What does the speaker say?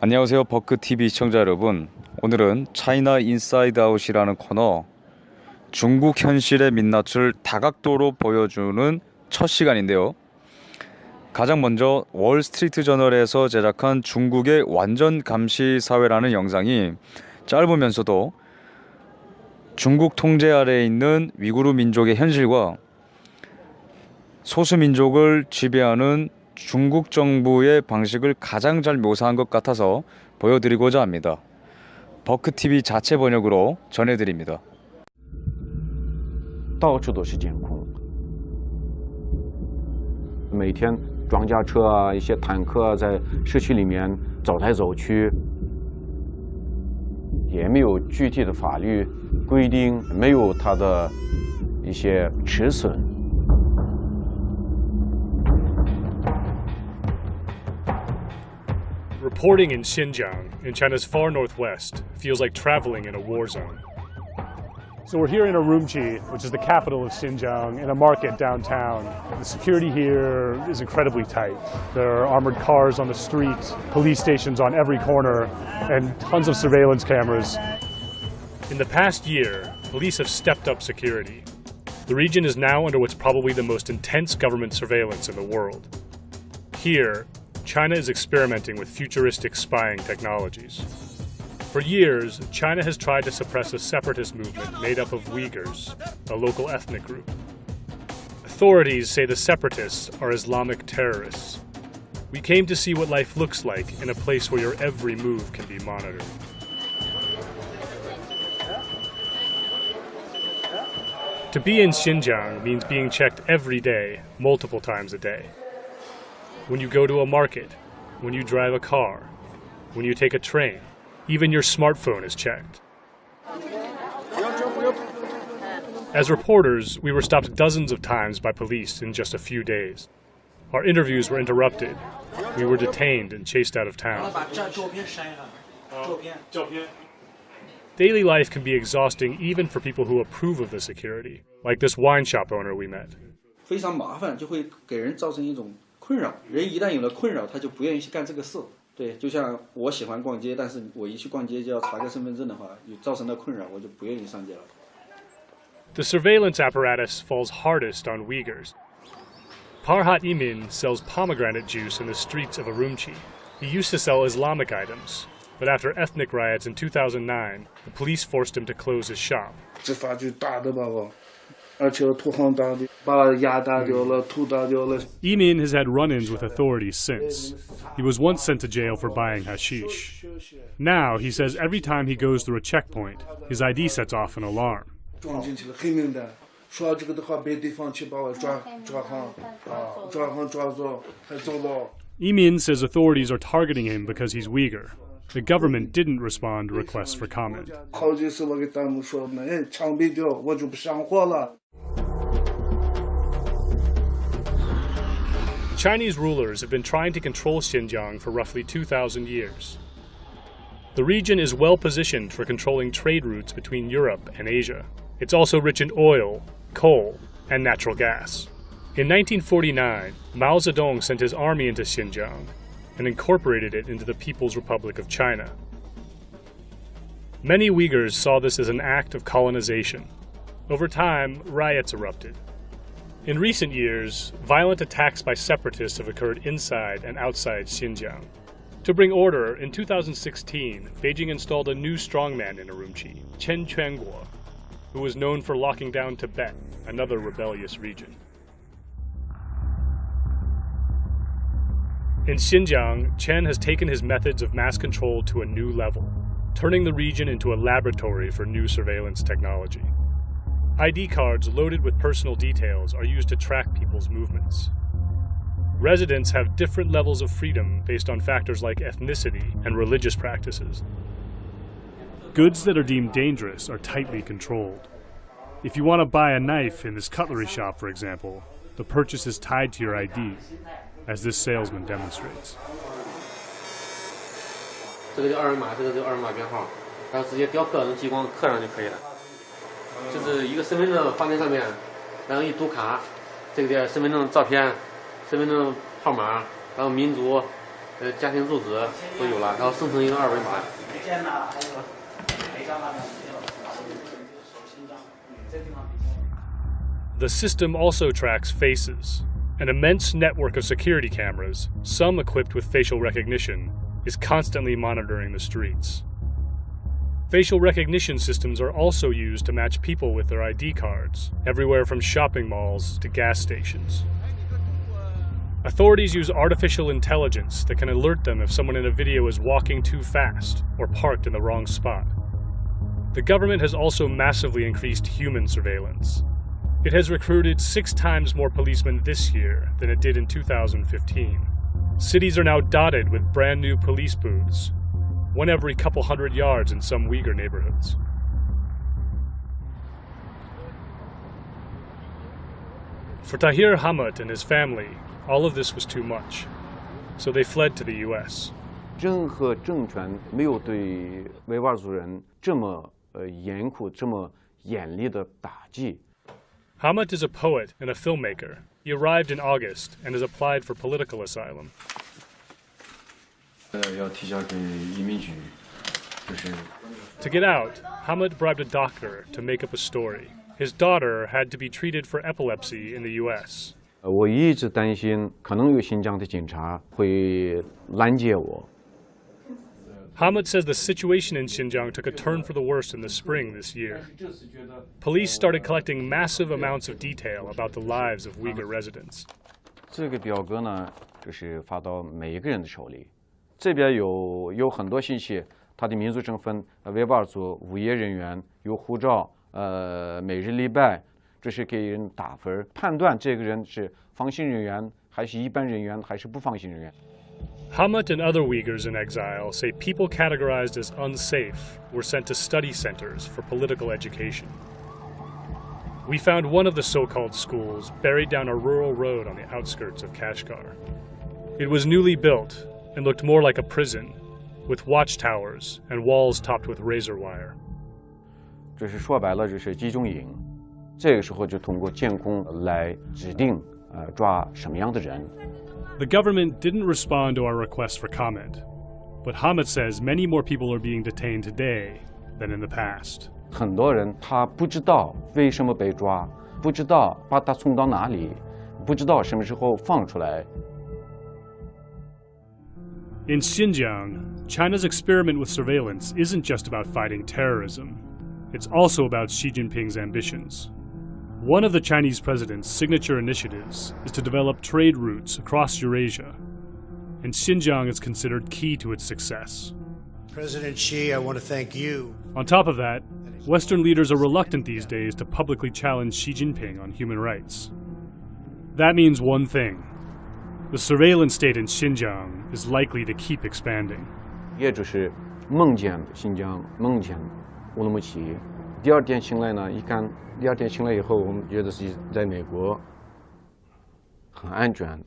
안녕하세요. 버크 TV 시청자 여러분. 오늘은 차이나 인사이드 아웃이라는 코너, 중국 현실의 민낯을 다각도로 보여주는 첫 시간인데요. 가장 먼저 월스트리트 저널에서 제작한 중국의 완전 감시 사회라는 영상이 짧으면서도 중국 통제 아래에 있는 위구르 민족의 현실과 소수 민족을 지배하는 중국 정부의 방식을 가장 잘 묘사한 것 같아서 보여드리고자 합니다. 버크 TV 자체 번역으로 전해드립니다. 到处都是监控，每天装甲车啊，一些坦克啊，在社区里面走来走去，也没有具体的法律规定，没有它的一些尺寸。 Reporting in Xinjiang, in China's far northwest, feels like traveling in a war zone. So we're here in Urumqi, which is the capital of Xinjiang, in a market downtown. The security here is incredibly tight. There are armored cars on the street, police stations on every corner, and tons of surveillance cameras. In the past year, police have stepped up security. The region is now under what's probably the most intense government surveillance in the world. Here, China is experimenting with futuristic spying technologies. For years, China has tried to suppress a separatist movement made up of Uyghurs, a local ethnic group. Authorities say the separatists are Islamic terrorists. We came to see what life looks like in a place where your every move can be monitored. To be in Xinjiang means being checked every day, multiple times a day. When you go to a market, when you drive a car, when you take a train, even your smartphone is checked. As reporters, we were stopped dozens of times by police in just a few days. Our interviews were interrupted. We were detained and chased out of town. Daily life can be exhausting even for people who approve of the security, like this wine shop owner we met. 非常麻烦，就会给人造成一种困扰。人一旦有了困扰，他就不愿意去干这个事。对，就像我喜欢逛街，但是我一去逛街就要查个身份证的话，有造成的困扰，我就不愿意上街了。The surveillance apparatus falls hardest on Uyghurs. Parhat Imin sells pomegranate juice in the streets of Urumqi. He used to sell Islamic items, but after ethnic riots in 2009, the police forced him to close his shop. 执法局打的把我，而且土行打的，把牙打掉了，土打掉了。 Imin has had run-ins with authorities since. He was once sent to jail for buying hashish. Now, he says every time he goes through a checkpoint, his ID sets off an alarm. 撞进去了，黑名单。说这个的话，别地方去把我抓走，还走了。 Imin says authorities are targeting him because he's Uyghur. The government didn't respond to requests for comment. 好几次我给弹幕说呢，枪毙掉，我就不上火了。 Chinese rulers have been trying to control Xinjiang for roughly 2,000 years. The region is well positioned for controlling trade routes between Europe and Asia. It's also rich in oil, coal, and natural gas. In 1949, Mao Zedong sent his army into Xinjiang and incorporated it into the People's Republic of China. Many Uyghurs saw this as an act of colonization. Over time, riots erupted. In recent years, violent attacks by separatists have occurred inside and outside Xinjiang. To bring order, in 2016, Beijing installed a new strongman in Urumqi, Chen Quanguo, who was known for locking down Tibet, another rebellious region. In Xinjiang, Chen has taken his methods of mass control to a new level, turning the region into a laboratory for new surveillance technology. ID cards loaded with personal details are used to track people's movements. Residents have different levels of freedom based on factors like ethnicity and religious practices. Goods that are deemed dangerous are tightly controlled. If you want to buy a knife in this cutlery shop, for example, the purchase is tied to your ID, as this salesman demonstrates. 这个就二维码，这个就二维码编号，然后直接雕刻，用激光刻上就可以了。就是一个身份证放在上面，然后一读卡，这个身份证照片、身份证号码，然后民族，家庭住址都有了，然后生成一个二维码。 The system also tracks faces. An immense network of security cameras, some equipped with facial recognition, is constantly monitoring the streets. Facial recognition systems are also used to match people with their ID cards, everywhere from shopping malls to gas stations. Authorities use artificial intelligence that can alert them if someone in a video is walking too fast or parked in the wrong spot. The government has also massively increased human surveillance. It has recruited 6 times more policemen this year than it did in 2015. Cities are now dotted with brand new police booths, one every couple hundred yards in some Uyghur neighborhoods. For Tahir Hamad and his family, all of this was too much, so they fled to the US. 任何政权没有对维吾尔族人这么严酷、这么严厉的打击。 Hamad is a poet and a filmmaker. He arrived in August and has applied for political asylum. 要提交给移民局，就是。 To get out, Hamad bribed a doctor to make up a story. His daughter had to be treated for epilepsy in the US. 我一直担心，可能有新疆的警察会拦截我。 Hamad says the situation in Xinjiang took a turn for the worse in the spring this year. Police started collecting massive amounts of detail about the lives of Uyghur residents. 这个表格呢，就是发到每一个人的手里。这边有很多信息，他的民族身份、维吾尔族、无业人员、有护照、每日礼拜，这是给人打分，判断这个人是放行人员还是一般人员还是不放行人员。 Hamad and other Uyghurs in exile say people categorized as unsafe were sent to study centers for political education. We found one of the so-called schools buried down a rural road on the outskirts of Kashgar. It was newly built and looked more like a prison, with watchtowers and walls topped with razor wire. 这是说白了，就是集中营。这个时候就通过监控来指定抓什么样的人。 The government didn't respond to our request for comment, but Hamad says many more people are being detained today than in the past. 很多人他不知道为什么被抓，不知道把他送到哪里，不知道什么时候放出来。 In Xinjiang, China's experiment with surveillance isn't just about fighting terrorism. It's also about Xi Jinping's ambitions. One of the Chinese president's signature initiatives is to develop trade routes across Eurasia, and Xinjiang is considered key to its success. President Xi, I want to thank you. On top of that, Western leaders are reluctant these days to publicly challenge Xi Jinping on human rights. That means one thing. The surveillance state in Xinjiang is likely to keep expanding. 也就是梦见新疆，梦见乌鲁木齐。第二天醒来呢，一看，第二天醒来以后，我们觉得是在美国，很安全。